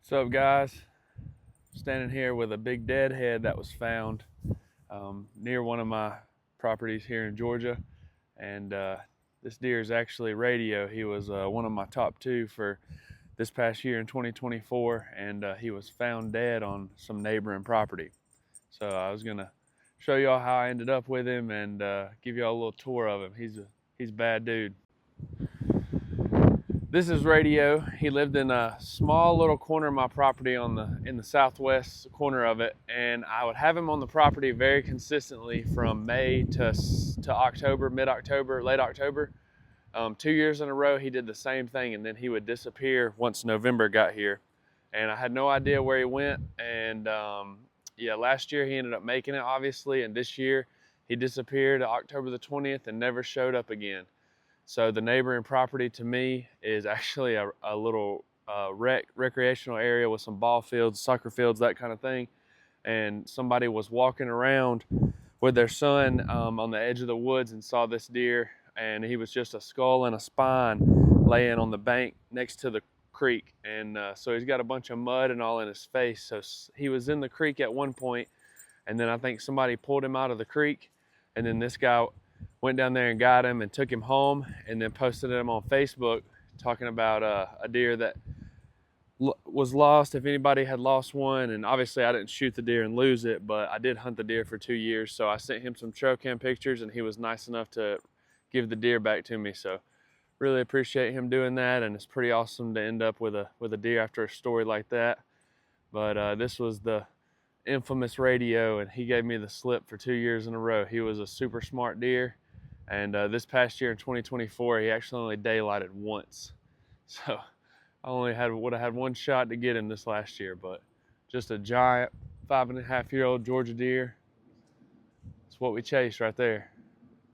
What's up, guys? Standing here with a big dead head that was found near one of my properties here in Georgia. And this deer is actually Radio. He was one of my top two for this past year in 2024, and he was found dead on some neighboring property. So I was gonna show y'all how I ended up with him and give y'all a little tour of him. He's a bad dude. This is Radio. He lived in a small little corner of my property in the southwest corner of it, and I would have him on the property very consistently from May to October, mid-October, late October. 2 years in a row he did the same thing, and then he would disappear once November got here, and I had no idea where he went. And yeah, last year he ended up making it, obviously, and this year he disappeared October the 20th and never showed up again. So the neighboring property to me is actually a little recreational area with some ball fields, soccer fields, that kind of thing. And somebody was walking around with their son on the edge of the woods and saw this deer, and he was just a skull and a spine laying on the bank next to the creek. And so he's got a bunch of mud and all in his face. So he was in the creek at one point, and then I think somebody pulled him out of the creek, and then this guy went down there and got him and took him home, and then posted him on Facebook talking about a deer that was lost, if anybody had lost one. And obviously I didn't shoot the deer and lose it, but I did hunt the deer for 2 years. So I sent him some trail cam pictures, and he was nice enough to give the deer back to me. So really appreciate him doing that, and it's pretty awesome to end up with a deer after a story like that. But this was the infamous Radio, and he gave me the slip for 2 years in a row. He was a super smart deer, and this past year in 2024 he actually only daylighted once. So I would have had one shot to get him this last year. But just a giant 5.5-year-old Georgia deer. It's what we chased right there.